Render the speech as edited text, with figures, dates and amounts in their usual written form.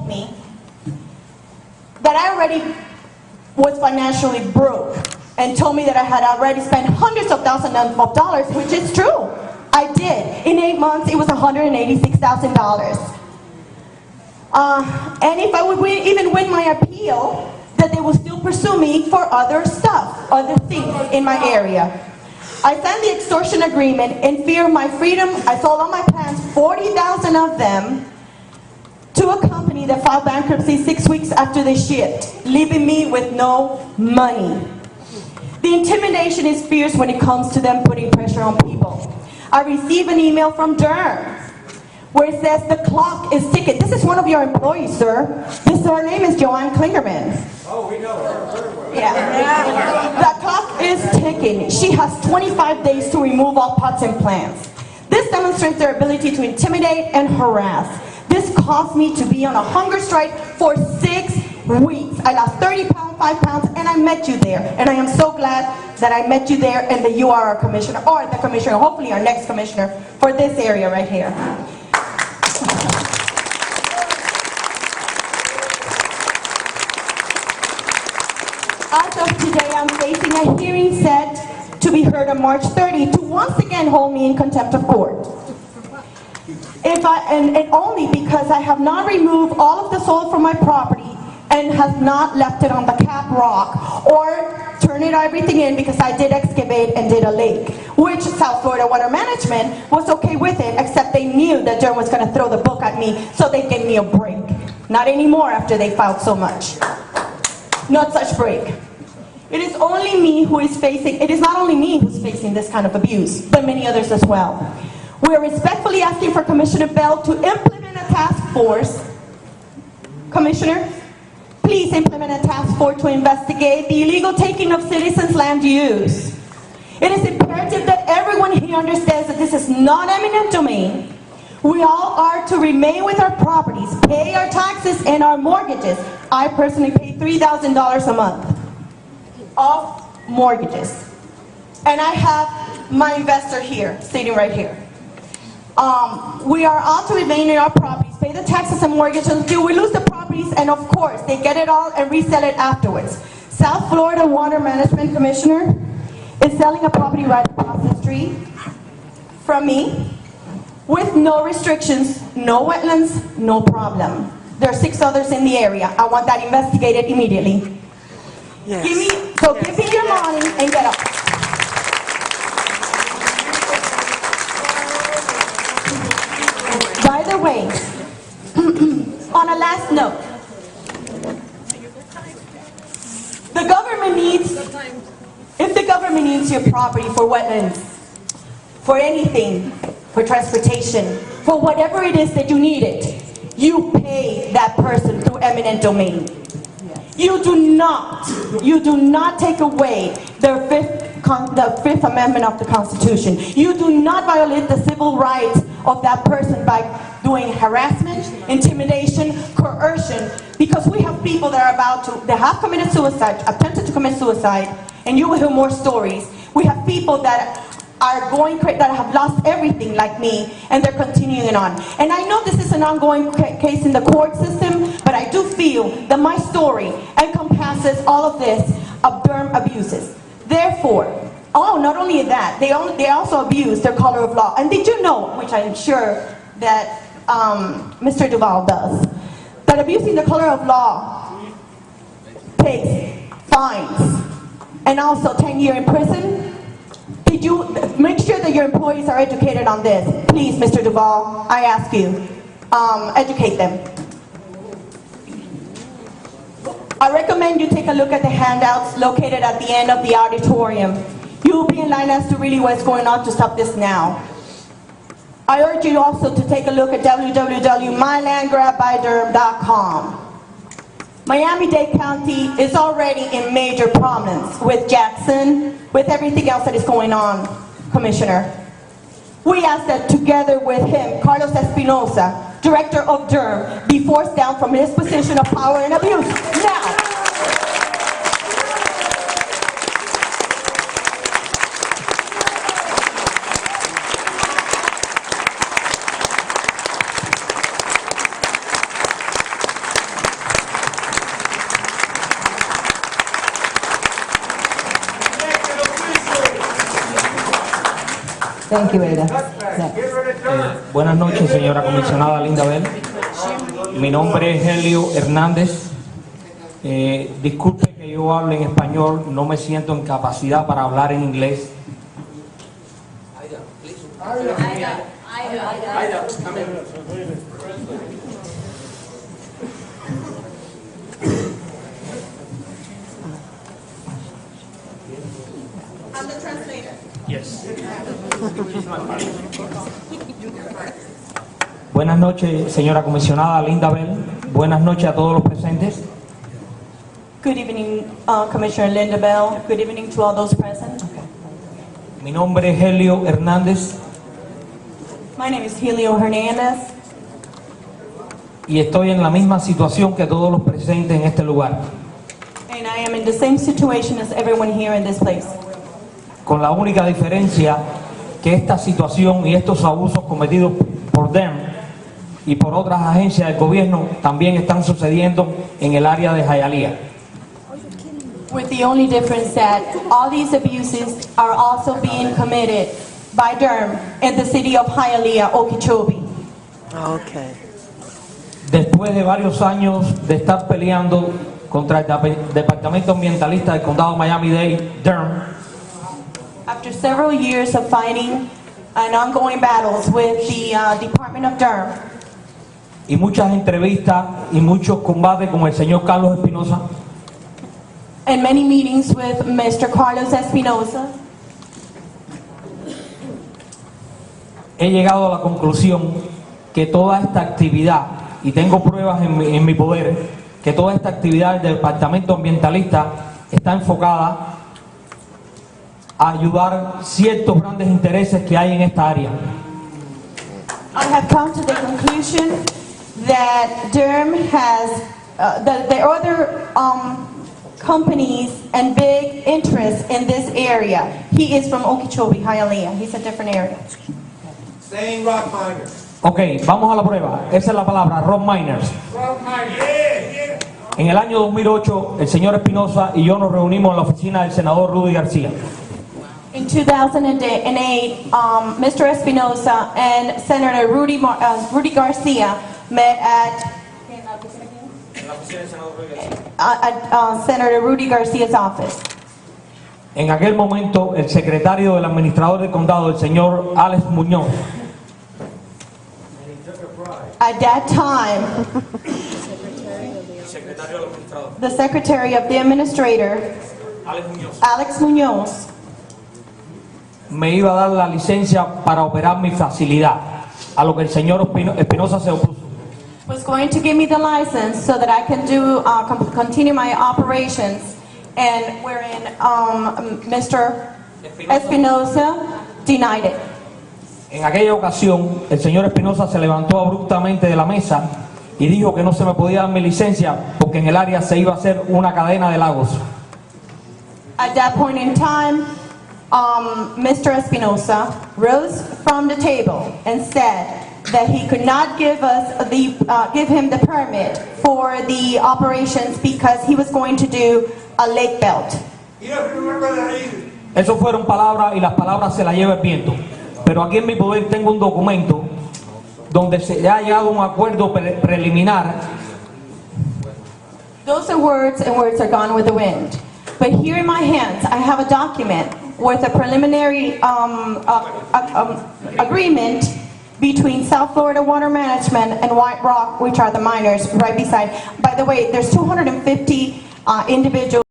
me that I already was financially broke and told me that I had already spent hundreds of thousands of dollars, which is true. I did. In 8 months, it was $186,000. And if I would even win my appeal, that they will still pursue me for other stuff, other things in my area. I signed the extortion agreement in fear of my freedom. I sold all my plants, 40,000 of them, to a company that filed bankruptcy 6 weeks after they shipped, leaving me with no money. The intimidation is fierce when it comes to them putting pressure on people. I received an email from Derm where it says the clock is ticking. This is one of your employees, sir. Her name is Joanne Klingerman. Oh, we know her very well. Yeah. The clock is ticking. She has 25 days to remove all pots and plants. This demonstrates their ability to intimidate and harass. This caused me to be on a hunger strike for 6 weeks. I lost 30 pounds, 5 pounds, and I met you there. And I am so glad that I met you there and that you are our commissioner, or the commissioner, hopefully our next commissioner for this area right here. As of today, I'm facing a hearing set to be heard on March 30 to once again hold me in contempt of court. And only because I have not removed all of the soil from my property and have not left it on the cap rock or turned everything in, because I did excavate and did a lake, which South Florida Water Management was okay with it, except they knew that Derm was going to throw the book at me, so they gave me a break. Not anymore after they filed so much. Not such break. It is not only me who's facing this kind of abuse, but many others as well. We are respectfully asking for Commissioner Bell to implement a task force. Commissioner, please implement a task force to investigate the illegal taking of citizens' land use. It is imperative that everyone here understands that this is not eminent domain. We all are to remain with our properties, pay our taxes and our mortgages. I personally pay $3,000 a month of mortgages. And I have my investor here, sitting right here. We are all to remain in our properties, pay the taxes and mortgages until we lose the properties, and of course, they get it all and resell it afterwards. South Florida Water Management Commissioner is selling a property right across the street from me with no restrictions, no wetlands, no problem. There are 6 others in the area. I want that investigated immediately. Yes. Give me your money and get up. By the way, on a last note, if the government needs your property for wetlands, for anything, for transportation, for whatever it is that you need it, you pay that person through eminent domain. You do not take away the Fifth Amendment of the Constitution. You do not violate the civil rights of that person by doing harassment, intimidation, coercion, because we have people that have committed suicide, attempted to commit suicide, and you will hear more stories. We have people that have lost everything like me, and they're continuing on. And I know this is an ongoing case in the court system, but I do feel that my story encompasses all of this of Derm abuses. Therefore, not only that, they also abuse their color of law. And did you know, which I'm sure that Mr. Duval does, that abusing the color of law takes fines and also 10 years in prison? Did you make sure that your employees are educated on this? Please, Mr. Duval, I ask you, educate them. I recommend you take a look at the handouts located at the end of the auditorium. You will be in line as to really what's going on to stop this now. I urge you also to take a look at www.mylandgrabbyderm.com. Miami Dade County is already in major prominence with Jackson, with everything else that is going on, Commissioner. We ask that together with him, Carlos Espinoza, Director of Derm, be forced down from his position of power and abuse now. Thank you, Aida. Get rid of Derm. Buenas noches, señora comisionada Linda Bell. Mi nombre es Helio Hernández. Disculpe que yo hable en español, no me siento en capacidad para hablar en inglés. I'm the translator. Yes. Buenas noches, señora comisionada Linda Bell. Buenas noches a todos los presentes. Good evening, Commissioner Linda Bell. Good evening to all those present. Mi nombre es Helio Hernández My name is Helio Hernandez, y estoy en la misma situación que todos los presentes en este lugar, and I am in the same situation as everyone here in this place. con la única diferencia que esta situación y estos abusos cometidos por Derm y por otras agencias del gobierno también están sucediendo en el área de Hialeah. With the only difference that all these abuses are also being committed by Derm in the city of Hialeah, Okeechobee. Okay. Después de varios años de estar peleando contra el Departamento Ambientalista del Condado Miami Dade, Derm, After several years of fighting and ongoing battles with the Department of Derm, y muchas entrevistas y muchos combates con el señor Carlos Espinosa, and many meetings with Mr. Carlos Espinoza, he llegado a la conclusión que toda esta actividad, y tengo pruebas en mi poder, que toda esta actividad del Departamento Ambientalista está enfocada a ayudar ciertos grandes intereses que hay en esta área. I have come to the conclusion that Derm has, the other companies and big interests in this area. He is from Okeechobee, Hialeah. He's a different area. Saying rock miners. Ok, vamos a la prueba. Esa es la palabra, rock miners. Rock miners. Yeah. En el año 2008, el señor Espinosa y yo nos reunimos en la oficina del senador Rudy García. In 2008, Mr. Espinoza and Senator Rudy Garcia met at Senator Rudy Garcia's office. En aquel momento, el secretario del administrador del condado, el señor Alex Muñoz, At that time, the Secretary of the Administrator, Alex Muñoz, me iba a dar la licencia para operar mi facilidad, a lo que el señor Espinosa se opuso. was going to give me the license so that I can do continue my operations, and wherein Mr. Espinoza denied it. En aquella ocasión, el señor Espinosa se levantó abruptamente de la mesa y dijo que no se me podía dar mi licencia porque en el área se iba a hacer una cadena de lagos. At that point in time, Mr. Espinoza rose from the table and said that he could not give him the permit for the operations because he was going to do a lake belt. You don't remember that either. Esas fueron palabras y las palabras se las lleva el viento. Pero aquí en mi poder tengo un documento donde se ha llegado a un acuerdo preliminar. Those are words, and words are gone with the wind. But here in my hands, I have a document with a preliminary agreement between South Florida Water Management and White Rock, which are the miners right beside. By the way, there's 250 individuals